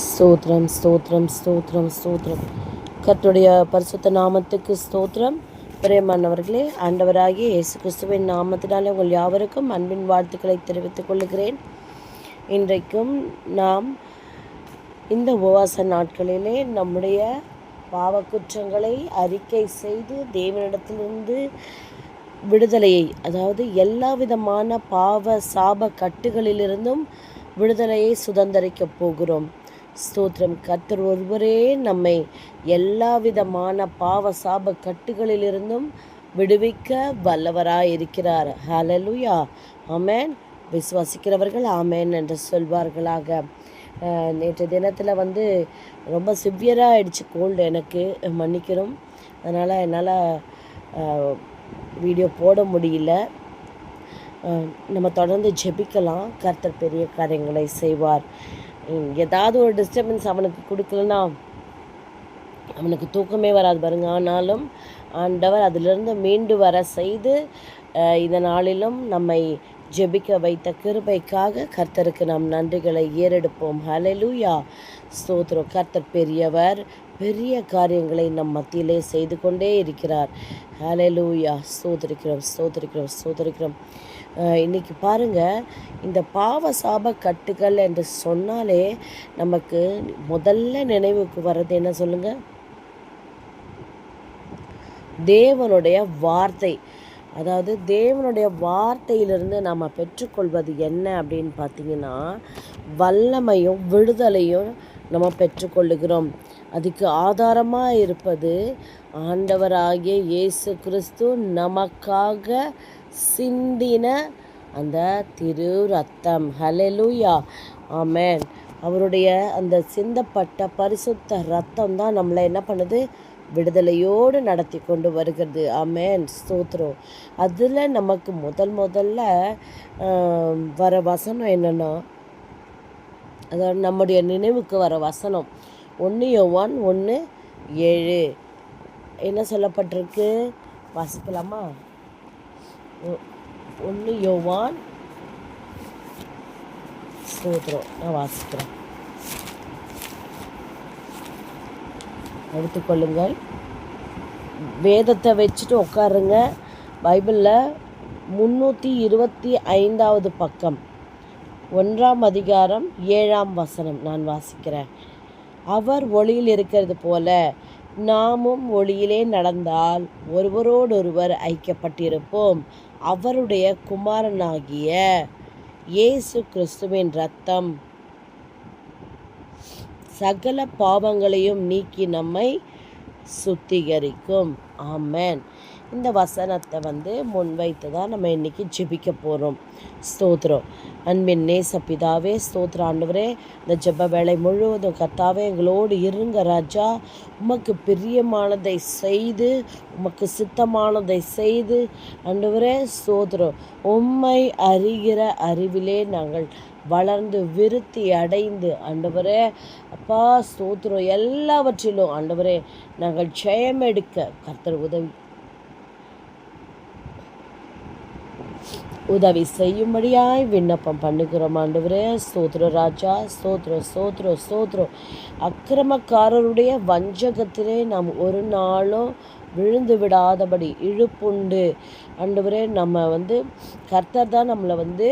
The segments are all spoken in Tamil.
ஸ்தோத்திரம் ஸ்தோத்திரம் ஸ்தோத்திரம் ஸ்தோத்திரம். கர்த்தருடைய பரிசுத்த நாமத்துக்கு ஸ்தோத்திரம். பிரியமானவர்களே, ஆண்டவராகிய இயேசு கிறிஸ்துவின் நாமத்தினாலே உங்கள் யாவருக்கும் அன்பின் வாழ்த்துக்களை தெரிவித்துக் கொள்கிறேன். இன்றைக்கும் நாம் இந்த உபவாச நாட்களிலே நம்முடைய பாவக்குற்றங்களை அறிக்கை செய்து தேவனிடத்திலிருந்து விடுதலையை, அதாவது எல்லா விதமான பாவ சாப கட்டுகளிலிருந்தும் விடுதலையை சுதந்திரிக்கப் போகிறோம். ஸ்தோத்திரம். கர்த்தர் ஒருவரே நம்மை எல்லா விதமான பாவ சாப கட்டுகளிலிருந்தும் விடுவிக்க வல்லவராயிருக்கிறார். ஹல்லேலூயா, ஆமேன். விசுவாசிக்கிறவர்கள் ஆமேன் என்று சொல்வார்களாக. நேற்று தினத்தில் ரொம்ப சிவியராக ஆயிடுச்சு கோல்டு, எனக்கு மன்னிக்கிறோம். அதனால் என்னால் வீடியோ போட முடியல. நம்ம தொடர்ந்து ஜெபிக்கலாம். கர்த்தர் பெரிய காரியங்களை செய்வார். ஏதாவது ஒரு டிஸ்டர்பன்ஸ் அவனுக்கு கொடுக்கலன்னா அவனுக்கு தூக்கமே வராது பாருங்க. ஆனாலும் ஆண்டவர் அதிலிருந்து மீண்டு வர செய்து இந்த நாளிலும் நம்மை ஜெபிக்க வைத்த கிருபைக்காக கர்த்தருக்கு நாம் நன்றிகளை ஏறெடுப்போம். ஹல்லேலூயா, ஸ்தோத்திரம். கர்த்தர் பெரியவர், பெரிய காரியங்களை நம் மத்தியிலே செய்து கொண்டே இருக்கிறார். ஹல்லேலூயா, ஸ்தோத்திரிக்கிறோம் ஸ்தோத்திரிக்கிறோம் ஸ்தோத்திரிக்கிறோம். இன்றைக்கி பாருங்கள், இந்த பாவ சாப கட்டுகள் என்று சொன்னாலே நமக்கு முதல்ல நினைவுக்கு வர்றது என்ன சொல்லுங்கள்? தேவனுடைய வார்த்தை. அதாவது தேவனுடைய வார்த்தையிலிருந்து நாம் பெற்றுக்கொள்வது என்ன அப்படின்னு பார்த்திங்கன்னா, வல்லமையும் விடுதலையும் நம்ம பெற்றுக்கொள்ளுகிறோம். அதுக்கு ஆதாரமாக இருப்பது ஆண்டவராகிய இயேசு கிறிஸ்து நமக்காக சிந்தின அந்த திரு ரத்தம். ஹல்லேலூயா, ஆமேன். அவருடைய அந்த சிந்தப்பட்ட பரிசுத்த ரத்தம் தான் நம்மளை என்ன பண்ணுது? விடுதலையோடு நடத்தி கொண்டு வருகிறது. ஆமேன், ஸ்தோத்திரம். அதில் நமக்கு முதல்ல வர வசனம் என்னென்னா, அதாவது நம்முடைய நினைவுக்கு வர வசனம் 1 யோவான் 1:7 என்ன சொல்லப்பட்டிருக்கு? வாசிக்கலாமா? 1 யோவான், ஸ்தோத்திரம், நான் வாசிக்கிறேன், எடுத்துக்கொள்ளுங்கள். வேதத்தை வச்சுட்டு உட்காருங்க. பைபிளில் 325வது பக்கம், 1ஆம் அதிகாரம் 7ஆம் வசனம் நான் வாசிக்கிறேன். அவர் ஒளியில் இருக்கிறது போல நாமும் ஒளியிலே நடந்தால் ஒருவரோடொருவர் ஐக்கியப்பட்டிருப்போம். அவருடைய குமாரனாகிய இயேசு கிறிஸ்துவின் இரத்தம் சகல பாவங்களையும் நீக்கி நம்மை சுத்திகரிக்கும். ஆமேன். இந்த வசனத்தை முன்வைத்து தான் நம்ம இன்றைக்கி ஜெபிக்க போகிறோம். ஸ்தோத்திரம். அன்பின் நேச பிதாவே, ஸ்தோத்திர ஆண்டவரே, இந்த ஜெப வேளை முழுவதும் கர்த்தாவே எங்களோடு இருங்க ராஜா. உமக்கு பிரியமானதை செய்து, உமக்கு சித்தமானதை செய்து ஆண்டவரே, ஸ்தோத்திரம், உம்மை அறிகிற அறிவிலே நாங்கள் வளர்ந்து விருத்தி அடைந்து ஆண்டவரே அப்பா, ஸ்தோத்திரம், எல்லாவற்றிலும் ஆண்டவரே நாங்கள் ஜெயம் எடுக்க கர்த்தர் உதவி செய்யும்படியாய் விண்ணப்பம் பண்ணுகிறோம் ஆண்டவரே. ஸ்தோத்திர ராஜா, ஸ்தோத்திரம் ஸ்தோத்திரம் ஸ்தோத்திரம். அக்கிரமக்காரருடைய வஞ்சகத்திலே நாம் ஒரு நாளும் விழுந்து விடாதபடி இழுப்புண்டு ஆண்டவரே, நம்ம கர்த்தர் தான் நம்மளை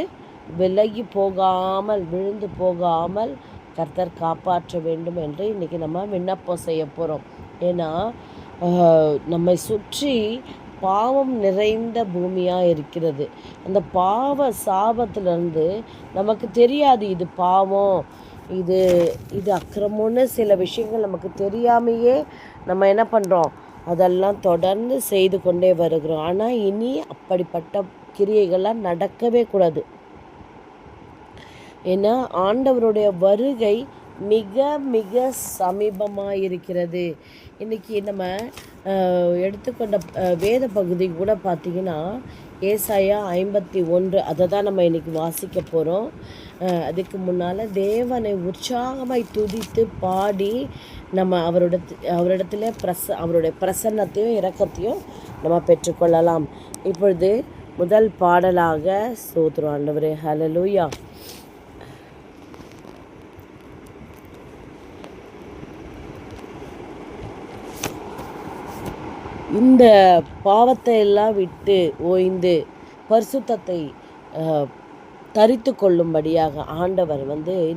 விலகி போகாமல் விழுந்து போகாமல் கர்த்தர் காப்பாற்ற வேண்டும் என்று இன்றைக்கி நம்ம விண்ணப்பம் செய்ய போகிறோம். ஏன்னா நம்மை சுற்றி பாவம் நிறைந்த பூமியாக இருக்கிறது. அந்த பாவ சாபத்திலேருந்து நமக்கு தெரியாது இது பாவம், இது அக்கிரமம்னு சில விஷயங்கள் நமக்கு தெரியாமையே நம்ம என்ன பண்ணுறோம்? அதெல்லாம் தொடர்ந்து செய்து கொண்டே வருகிறோம். ஆனால் இனி அப்படிப்பட்ட கிரியைகள்லாம் நடக்கவே கூடாது. ஏன்னா ஆண்டவருடைய வருகை மிக மிக சமீபமாக இருக்கிறது. இன்றைக்கி நம்ம எடுத்துக்கொண்ட வேத பகுதி கூட பார்த்திங்கன்னா ஏசாயா 51, அதை தான் நம்ம இன்றைக்கி வாசிக்க போகிறோம். அதுக்கு முன்னால் தேவனை உற்சாகமாய் துதித்து பாடி நம்ம அவரிடத்துல அவருடைய பிரசன்னத்தையும் இரக்கத்தையும் நம்ம பெற்றுக்கொள்ளலாம். இப்பொழுது முதல் பாடலாக ஸ்தோத்திரம் ஆண்டவரே. ஹல்லேலூயா. இந்த பாவத்தை எல்லாம் விட்டு ஓய்ந்து பரிசுத்தத்தை தரித்து கொள்ளும்படியாக ஆண்டவர்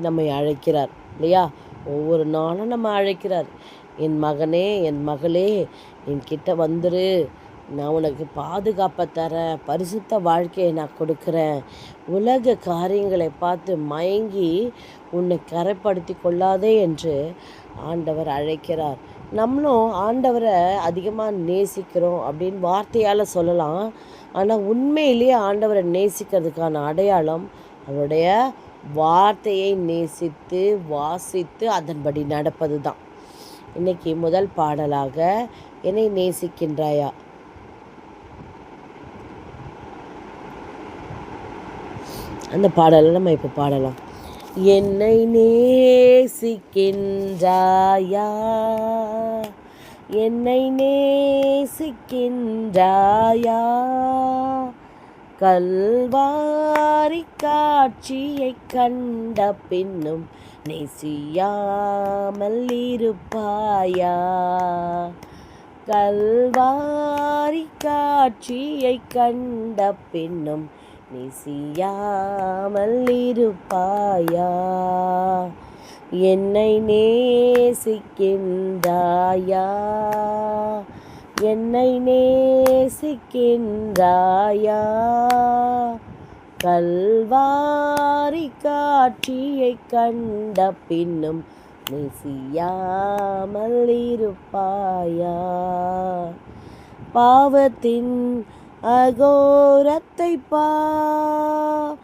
நம்மை அழைக்கிறார் இல்லையா? ஒவ்வொரு நாளும் நம்ம அழைக்கிறார். என் மகனே, என் மகளே, என்கிட்ட வந்துரு, நான் உனக்கு பாதுகாப்பை தரேன், பரிசுத்த வாழ்க்கையை நான் கொடுக்குறேன். உலக காரியங்களை பார்த்து மயங்கி உன்னை கரைப்படுத்தி கொள்ளாதே என்று ஆண்டவர் அழைக்கிறார். நம்மளும் ஆண்டவரை அதிகமாக நேசிக்கிறோம் அப்படின்னு வார்த்தையால் சொல்லலாம். ஆனால் உண்மையிலேயே ஆண்டவரை நேசிக்கிறதுக்கான அடையாளம் அவருடைய வார்த்தையை நேசித்து வாசித்து அதன்படி நடப்பது தான். இன்னைக்கு முதல் பாடலாக என்னை நேசிக்கின்றாயா, அந்த பாடலை நம்ம இப்போ பாடலாம். என்னை நேசிக்கின்றாயா, என்னை நேசிக்கின்றாயா, கல்வாரி காட்சியை கண்ட பின்னும் நேசியாமல் இருப்பாயா, கல்வாரி காட்சியை கண்ட பின்னும் நேசியாமல் இருப்பாயா, என்னை நேசிக்கின்றாயா, என்னை நேசிக்கின்றாயா, கல்வாரி காட்சியை கண்ட பின்னும் நேசியாமல் இருப்பாயா, பாவத்தின் அகோரத்தை பார்,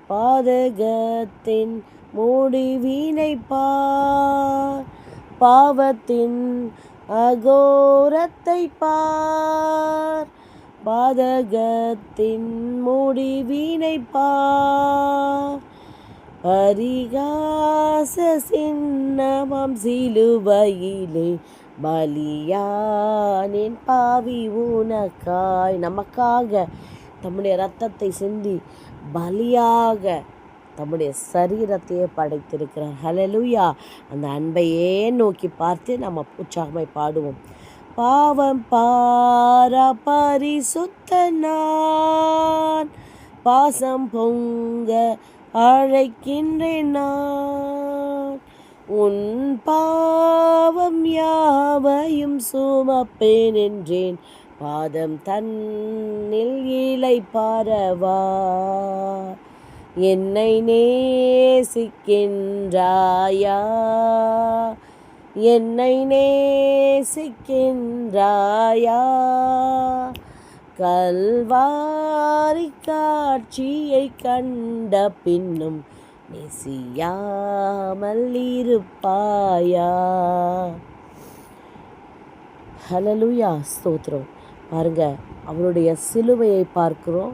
பாதகத்தின் முடிவினை பார், பாவத்தின் அகோரத்தை பார், பாதகத்தின் முடிவினை பார், பரிகாச சின்னமாம் சிலுவையிலே பலியானேன் பாவி உனக்காய், நமக்காக தம்முடைய இரத்தத்தை சிந்தி பலியாக தம்முடைய சரீரத்தையே படைத்திருக்கிறார். ஹல்லேலூயா! அந்த அன்பையே நோக்கி பார்த்து நம்ம உற்சாகமாய் பாடுவோம். பாவம் பாரா பரிசுத்த நான், பாசம் பொங்க அழைக்கின்றேன் நான், உன் பாவம் யாவையும் சுமப்பேன் என்றேன், பாதம் தன்னில் இலை பாரவா, என்னை நேசிக்கின்றாயா, என்னை நேசிக்கின்றாயா, கல்வாரி காட்சியை கண்ட பின்னும் நேசியாமல் இருப்பாயா. ஹல்லேலூயா, ஸ்தோத்திரம். பாருங்க, அவருடைய சிலுவையை பார்க்கிறோம்.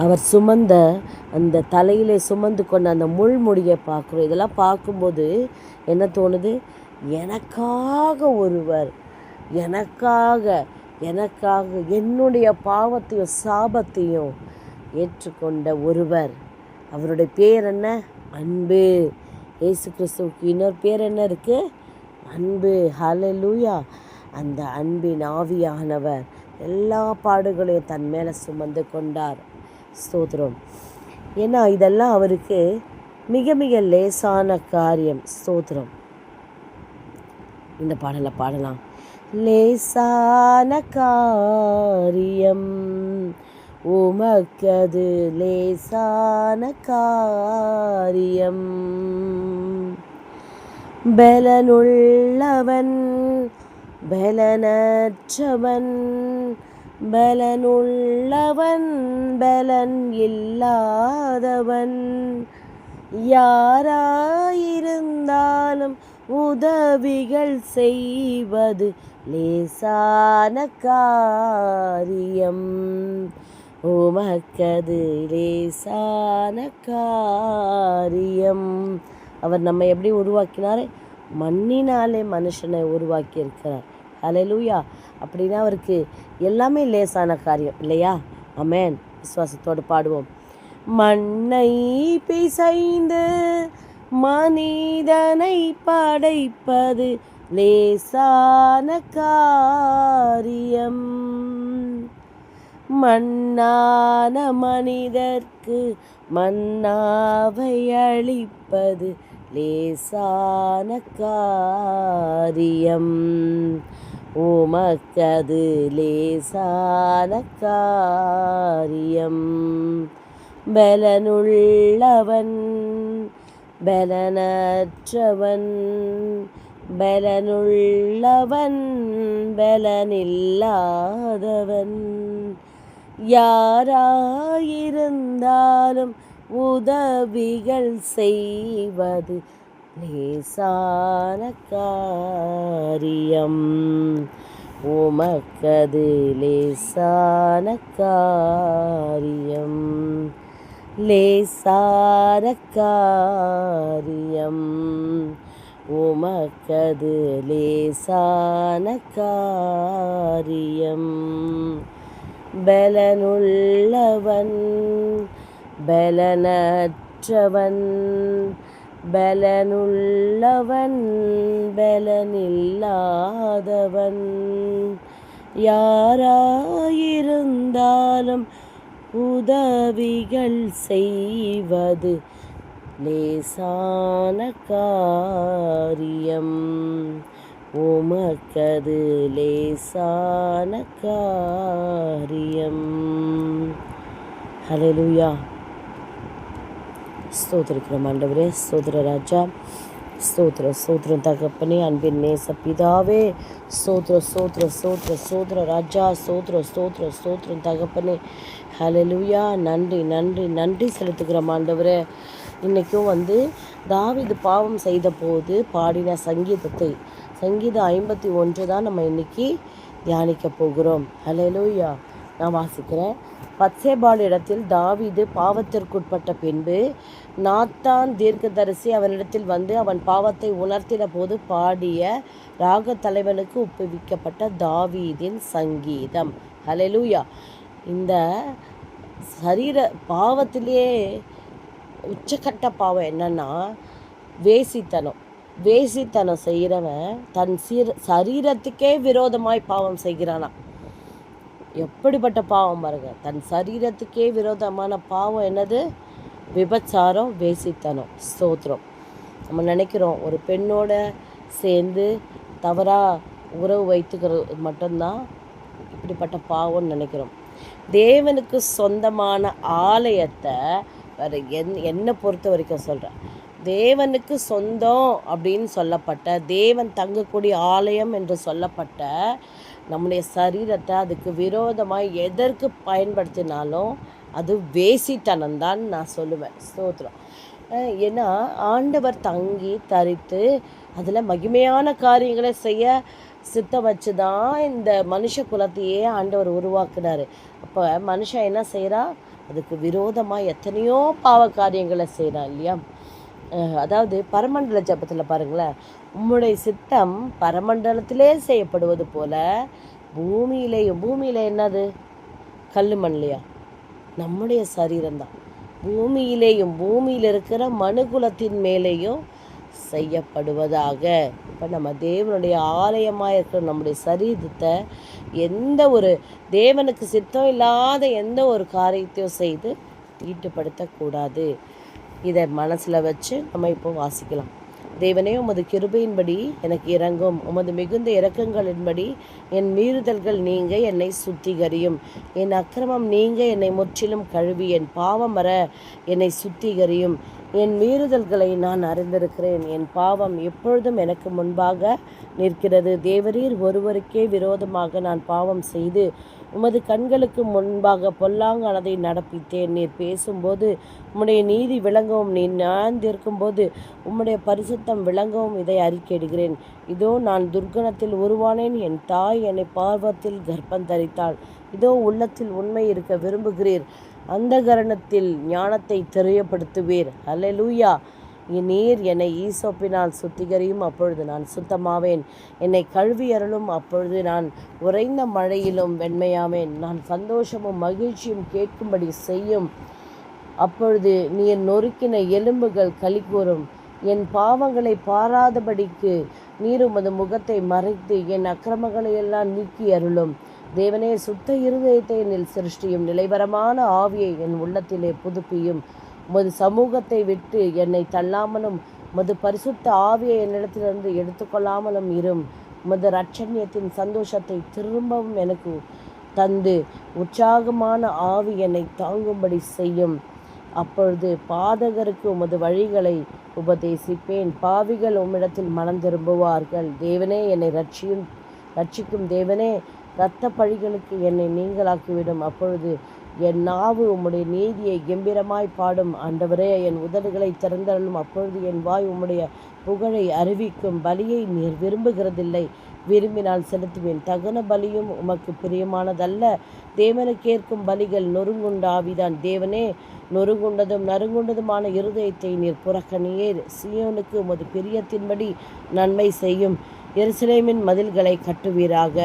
அவர் சுமந்த அந்த தலையிலே சுமந்து கொண்ட அந்த முள்முடியை பார்க்குறோம். இதெல்லாம் பார்க்கும்போது என்ன தோணுது? எனக்காக ஒருவர், எனக்காக என்னுடைய பாவத்தையும் சாபத்தையும் ஏற்றுக்கொண்ட ஒருவர். அவருடைய பேர் என்ன? அன்பு. இயேசு கிறிஸ்துவுக்கு இன்னொரு பேர் என்ன இருக்குது? அன்பு. ஹல்லேலூயா! அந்த அன்பின் ஆவியானவர் எல்லா பாடுகளையும் தன் மேலே சுமந்து கொண்டார். ஸ்தோத்திரம். ஏன்னா இதெல்லாம் அவருக்கு மிக மிக லேசான காரியம். ஸ்தோத்திரம். இந்த பாடலை பாடலாம். லேசான காரியம் உமக்கது, லேசான காரியம், பலனுள்ளவன் பலனற்றவன், பலனுள்ளவன் பலன் இல்லாதவன், யாராயிருந்தாலும் உதவிகள் செய்வது லேசான காரியம், உமக்கது லேசான காரியம். அவர் நம்மை எப்படி உருவாக்கினார்? மண்ணினாலே மனுஷனை உருவாக்கி இருக்கிறார். ஹல்லேலூயா! அப்படின்னா அவருக்கு எல்லாமே லேசான காரியம் இல்லையா? ஆமென். விசுவாசத்தோடு பாடுவோம். மண்ணை பிசைந்து மனிதனை படைப்பது லேசான காரியம். மண்ணான மனிதர்க்கு மன்னாவை அளிப்பது லேசான காரியம். உமக்கது லேசான காரியம். பலனுள்ளவன் பலனற்றவன், பலனுள்ளவன் பலனில்லாதவன், யாராயிருந்தாலும் உதவிகள் செய்வது லேசான காரியம். உமக்கது லேசான காரியம். லேசான காரியம். உமக்கது லேசான காரியம். பலனுள்ளவன் பலனற்றவன், பலனுள்ளவன் பலனில்லாதவன், யாராயிருந்தாலும் உதவிகள் செய்வது லேசான காரியம். உமக்கது லேசான காரியம். ஹல்லேலூயா. ஸ்தோத்திரிக்கிறோம் ஆண்டவரே. ஸ்தோத்திர ராஜா. ஸ்தோத்திரம் தகப்பனே. அன்பின் நேச பிதாவே. ஸ்தோத்திர ராஜா. ஸ்தோத்திரம் தகப்பனே. ஹல்லேலூயா. நன்றி செலுத்துகிறோம் ஆண்டவரே. இன்றைக்கும் தாவீது பாவம் செய்த போது பாடின சங்கீதம் 51 தான் நம்ம இன்னைக்கு தியானிக்க போகிறோம். ஹல்லேலூயா. நான் வாசிக்கிறேன். பத்சேபாள் இடத்தில் தாவீது பாவத்திற்குட்பட்ட பின்பு நாத்தான் தீர்க்கதரிசி அவனிடத்தில் அவன் பாவத்தை உணர்த்தின போது பாடிய ராக தலைவனுக்கு ஒப்புவிக்கப்பட்ட தாவீதின் சங்கீதம். ஹல்லேலூயா. இந்த சரீர பாவத்திலே உச்சக்கட்ட பாவம் என்னன்னா வேசித்தனம் செய்கிறவன் தன் சரீரத்துக்கே விரோதமாய் பாவம் செய்கிறானா. எப்படிப்பட்ட பாவம் பாருங்க. தன் சரீரத்துக்கே விரோதமான பாவம் என்னது? விபச்சாரம், வேசித்தனம். ஸ்தோத்திரம். நம்ம நினைக்கிறோம் ஒரு பெண்ணோட சேர்ந்து தவறாக உறவு வைத்துக்கிறது மட்டும்தான் இப்படிப்பட்ட பாவம்னு நினைக்கிறோம். தேவனுக்கு சொந்தமான ஆலயத்தை என்னை பொறுத்த வரைக்கும் சொல்கிறேன், தேவனுக்கு சொந்தம் அப்படின்னு சொல்லப்பட்ட, தேவன் தங்கக்கூடிய ஆலயம் என்று சொல்லப்பட்ட நம்முடைய சரீரத்தை அதுக்கு விரோதமாக எதற்கு பயன்படுத்தினாலும் அது வேசித்தனம்தான் நான் சொல்லுவேன். ஸ்தோத்திரம். ஏன்னா ஆண்டவர் தங்கி தரித்து அதில் மகிமையான காரியங்களை செய்ய சித்த வச்சு தான் இந்த மனுஷ குலத்தையே ஆண்டவர் உருவாக்குனார். அப்போ மனுஷன் என்ன செய்கிறான்? அதுக்கு விரோதமாக எத்தனையோ பாவ காரியங்களை செய்கிறான் இல்லையா? அதாவது பரமண்டல ஜபத்தில் பாருங்களேன், உம்முடைய சித்தம் பரமண்டலத்திலே செய்யப்படுவது போல பூமியில் என்னது? கல் மண்லையா? நம்முடைய சரீரம்தான். பூமியில் இருக்கிற மனுகுலத்தின் மேலேயும் செய்யப்படுவதாக. இப்போ நம்ம தேவனுடைய ஆலயமாக இருக்கிற நம்முடைய சரீரத்தை எந்த ஒரு தேவனுக்கு சித்தம் இல்லாத எந்த ஒரு காரியத்தையும் செய்து ஈட்டுப்படுத்தக்கூடாது. இதை மனசில் வச்சு நம்ம இப்போ வாசிக்கலாம். தேவனே, உமது கிருபையின்படி எனக்கு இறங்கும், உமது மிகுந்த இரக்கங்களின்படி என் மீறுதல்கள் நீங்க என்னை சுத்திகரியும், என் அக்கிரமம் நீங்க என்னை முற்றிலும் கழுவி என் பாவம் வர என்னை சுத்திகரியும். என் மீறுதல்களை நான் அறிந்திருக்கிறேன், என் பாவம் எப்பொழுதும் எனக்கு முன்பாக நிற்கிறது. தேவரீர் ஒருவருக்கே விரோதமாக நான் பாவம் செய்து உமது கண்களுக்கு முன்பாக பொல்லாங்கானதை நடப்பித்தேன். நீர் பேசும்போது உம்முடைய நீதி விளங்கவும், நீ ஞாந்திருக்கும்போது உம்முடைய பரிசுத்தம் விளங்கவும் இதை அறிக்கையிடுகிறேன். இதோ நான் துர்க்கணத்தில் உருவானேன், என் தாய் என்னை பார்வத்தில் கர்ப்பம் தரித்தாள். இதோ உள்ளத்தில் உண்மை இருக்க விரும்புகிறீர், அந்த கரணத்தில் ஞானத்தை தெரியப்படுத்துவீர். அல்லேலூயா. நீர் என்னை ஈசோப்பினால் சுத்திகரியும், அப்பொழுது நான் சுத்தமாவேன். என்னை கழுவி அருளும், அப்பொழுது நான் உறைந்த மழையிலும் வெண்மையாவேன். நான் சந்தோஷமும் மகிழ்ச்சியும் கேட்கும்படி செய்யும், அப்பொழுது நீர் நொறுக்கின எலும்புகள் களி கூறும். என் பாவங்களை பாராதபடிக்கு நீர் உமது முகத்தை மறைத்து என் அக்கிரமங்களை எல்லாம் நீக்கி அருளும். தேவனே, சுத்த இருதயத்தை என்னில் சிருஷ்டியும், நிலைவரமான ஆவியை என் உள்ளத்திலே புதுப்பியும். உமது சமூகத்தை விட்டு என்னை தள்ளாமலும் உமது பரிசுத்த ஆவியை என்னிடத்திலிருந்து எடுத்துக்கொள்ளாமலும் இரும். உமது இரட்சண்யத்தின் சந்தோஷத்தை திரும்பவும் எனக்கு தந்து உற்சாகமான ஆவி என்னை தாங்கும்படி செய்யும். அப்பொழுது பாதகருக்கு உமது வழிகளை உபதேசிப்பேன். பாவிகள் உம்மிடத்தில் மனம் திரும்புவார்கள். தேவனே, என்னை ரட்சிக்கும் தேவனே, இரத்த பழிகளுக்கு என்னை நீங்களாக்கிவிடும். அப்பொழுது என் நாவு உம்முடைய நீதியை கம்பீரமாய் பாடும். ஆண்டவரே, என் உதடுகளை திறந்தருளும். அப்பொழுது என் வாய் உம்முடைய புகழை அறிவிக்கும். பலியை நீர் விரும்புகிறதில்லை, விரும்பினால் செலுத்துவேன். தகன பலியும் உமக்கு பிரியமானதல்ல. தேவனுக்கேற்கும் பலிகள் நொறுங்குண்ட ஆவிதான். தேவனே, நொறுங்குண்டதும் நறுங்குண்டதுமான இருதயத்தை நீர் புறக்கணியீர். சீயோனுக்கு உமது பிரியத்தின்படி நன்மை செய்யும். எருசலேமின் மதில்களை கட்டுவீராக.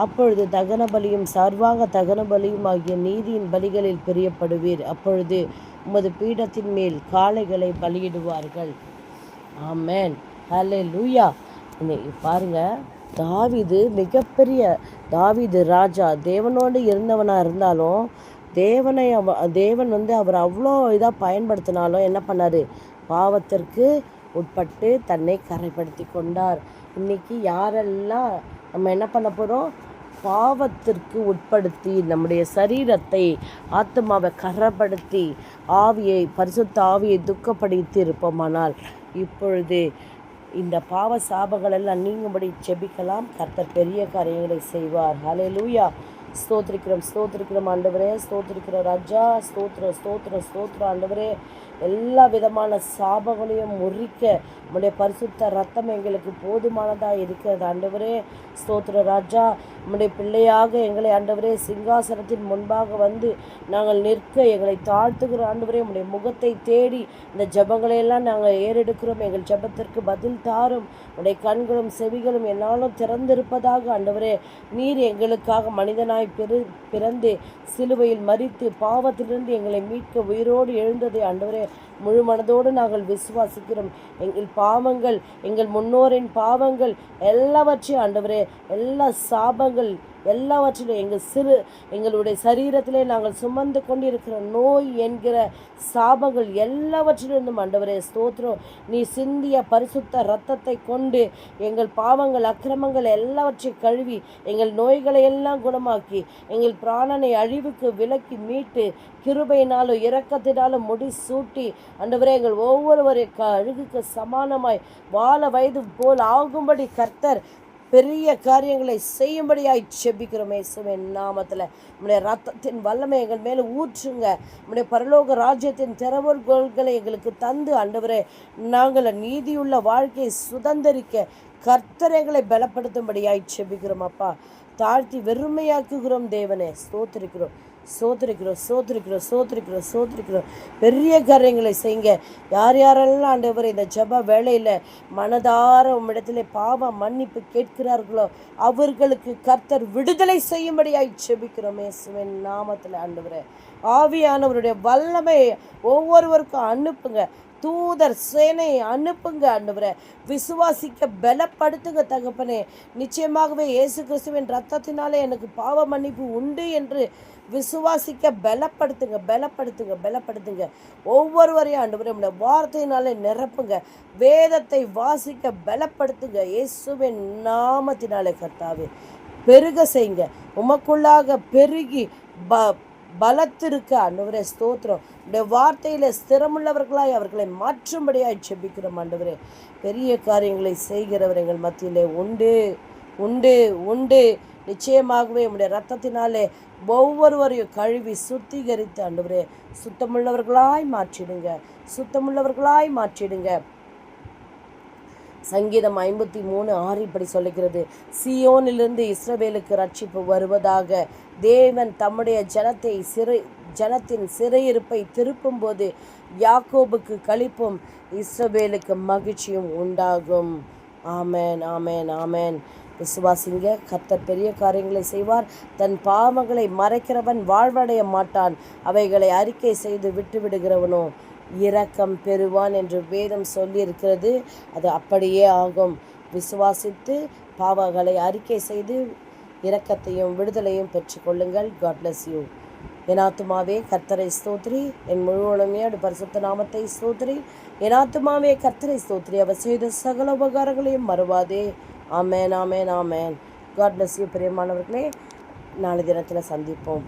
அப்பொழுது தகன பலியும் சர்வாங்க தகன பலியும் ஆகிய நீதியின் பலிகளில் பிரியப்படுவீர். அப்பொழுது உமது பீடத்தின் மேல் காளைகளை பலியிடுவார்கள். ஆமேன், ஹல்லேலூயா. இன்னைக்கு பாருங்க, தாவீது ராஜா தேவனோடு இருந்தவனாக இருந்தாலும் தேவன் அவர் அவ்வளோ இதாக பயன்படுத்தினாலும் என்ன பண்ணார்? பாவத்திற்கு உட்பட்டு தன்னை கரைப்படுத்தி கொண்டார். இன்றைக்கி யாரெல்லாம் நம்ம என்ன பண்ண போகிறோம்? பாவத்திற்கு உட்படுத்தி நம்முடைய சரீரத்தை, ஆத்மாவை கரைப்படுத்தி பரிசுத்த ஆவியை துக்கப்படுத்தி இருப்போமானால் இப்பொழுது இந்த பாவ சாபங்களெல்லாம் நீங்கும்படி செபிக்கலாம். கர்த்தர் பெரிய காரியங்களை செய்வார். ஹல்லேலூயா. ஸ்தோத்திரிக்கிறோம் ஆண்டவரே, ஸ்தோத்திரிக்கிறோம் ராஜா. ஸ்தோத்திரம் ஆண்டவரே. எல்லா விதமான சாபங்களையும் முறிக்க உம்முடைய பரிசுத்த ரத்தம் எங்களுக்கு போதுமானதாக இருக்கிறது ஆண்டவரே. ஸ்தோத்திர ராஜா. உம்முடைய பிள்ளையாக எங்களை ஆண்டவரே சிங்காசனத்தின் முன்பாக வந்து நாங்கள் நிற்க எங்களை தாழ்த்துகிற ஆண்டவரே, உம்முடைய முகத்தை தேடி இந்த ஜபங்களையெல்லாம் நாங்கள் ஏறெடுக்கிறோம். எங்கள் ஜபத்திற்கு பதில் தாரும். உடைய கண்களும் செவிகளும் என்னாலும் திறந்திருப்பதாக ஆண்டவரே. நீர் எங்களுக்காக மனிதனாய் பிறந்து சிலுவையில் மரித்து பாவத்திலிருந்து எங்களை மீட்க உயிரோடு எழுந்ததை ஆண்டவரே முழு மனதோடு நாங்கள் விசுவாசிக்கிறோம். எங்கள் பாவங்கள், எங்கள் முன்னோரின் பாவங்கள் எல்லாவற்றையும் ஆண்டவரே, எல்லா சாபங்கள் எல்லாவற்றிலும் எங்களுடைய சரீரத்திலே நாங்கள் சுமந்து கொண்டிருக்கிற நோய் என்கிற சாபங்கள் எல்லாவற்றிலிருந்தும் ஆண்டவரே ஸ்தோத்திரம். நீ சிந்திய பரிசுத்த இரத்தத்தை கொண்டு எங்கள் பாவங்கள், அக்கிரமங்கள் எல்லாவற்றையும் கழுவி எங்கள் நோய்களை எல்லாம் குணமாக்கி எங்கள் பிராணனை அழிவுக்கு விலக்கி மீட்டு கிருபையினாலும் இரக்கத்தினாலும் முடி சூட்டி ஆண்டவரே எங்கள் ஒவ்வொருவரை அழுகுக்கு சமானமாய் வாழ வயது போல் ஆகும்படி கர்த்தர் பெரிய காரியங்களை செய்யும்படியாய் செபிக்கிறோம். இயேசுவின் நாமத்தில் நம்முடைய ரத்தத்தின் வல்லமை எங்கள் மேலே ஊற்றுங்க. நம்முடைய பரலோக ராஜ்யத்தின் திறவுகோல்களை எங்களுக்கு தந்து ஆண்டவரே நாங்கள் நீதியுள்ள வாழ்க்கையை சுதந்திரிக்க கர்த்தர் எங்களை பலப்படுத்தும்படியாய் செபிக்கிறோம். அப்பா, தாழ்த்தி வெறுமையாக்குகிறோம் தேவனே. ஸ்தோத்திரிக்கிறோம். பெரிய காரியங்களை செய்யுங்க. யாரெல்லாம் ஆண்டவரே இந்த ஜெப வேளையில் மனதார உம்மிடத்திலே பாவ மன்னிப்பு கேட்கிறார்களோ அவர்களுக்கு கர்த்தர் விடுதலை செய்யும்படியாய் செபிக்கிறோம். இயேசுவின் நாமத்தில் ஆண்டவரே ஆவியானவருடைய வல்லமை ஒவ்வொருவருக்கும் அனுப்புங்க. தூதர் சேனை அனுப்புங்க ஆண்டவரே. விசுவாசிக்க பலப்படுத்துங்க தகப்பனே. நிச்சயமாகவே இயேசு கிறிஸ்துவின் ரத்தத்தினாலே எனக்கு பாவ மன்னிப்பு உண்டு என்று விசுவாசிக்க பலப்படுத்துங்க. ஒவ்வொருவரையும் ஆண்டவரே உம்முடைய வார்த்தையினாலே நிரப்புங்க. வேதத்தை வாசிக்க பலப்படுத்துங்க. இயேசுவின் நாமத்தினாலே கர்த்தாவே பெருக செய்யுங்க. உமக்குள்ளாக பெருகி பலத்திருக்க ஆண்டவரே ஸ்தோத்திரம். உடைய வார்த்தையில் ஸ்திரமுள்ளவர்களாய் அவர்களை மாற்றும்படியாய் செபிக்கிறோம் ஆண்டவரே. பெரிய காரியங்களை செய்கிறவர் எங்கள் மத்தியிலே உண்டு. நிச்சயமாகவே உடைய ரத்தத்தினாலே ஒவ்வொருவரையும் கழுவி சுத்திகரித்து ஆண்டவரே சுத்தமுள்ளவர்களாய் மாற்றிடுங்க. சங்கீதம் 53:6 இப்படி சொல்லுகிறது, சீயோனிலிருந்து இஸ்ரவேலுக்கு ரட்சிப்பு வருவதாக. தேவன் தம்முடைய ஜனத்தின் சிறையிருப்பை திருப்பும் போது யாக்கோபுக்கு களிப்பும் இஸ்ரவேலுக்கு மகிழ்ச்சியும் உண்டாகும். ஆமேன். விசுவாசிங்க. கர்த்தர் பெரிய காரியங்களை செய்வார். தன் பாவங்களை மறைக்கிறவன் வாழ்வடைய மாட்டான். அவைகளை அறிக்கை செய்து விட்டு விடுகிறவனோ இரக்கம் பெறுவான் என்று வேதம் சொல்லியிருக்கிறது. அது அப்படியே ஆகும். விசுவாசித்து பாவங்களை அறிக்கை செய்து இரக்கத்தையும் விடுதலையும் பெற்றுக்கொள்ளுங்கள். God bless you. என் ஆத்துமாவே கர்த்தரை ஸ்தோத்ரி, என் முழு உளமையோடு பரிசுத்த நாமத்தை ஸ்தோத்ரி. என் ஆத்துமாவே கர்த்தரை ஸ்தோத்ரி, அவர் செய்த சகல உபகாரங்களையும் மறவாதே. ஆமேன், ஆமேன், ஆமேன். காட் பிளஸ் யூ பிரியமானவர்களே. நாளை தினத்தில் சந்திப்போம்.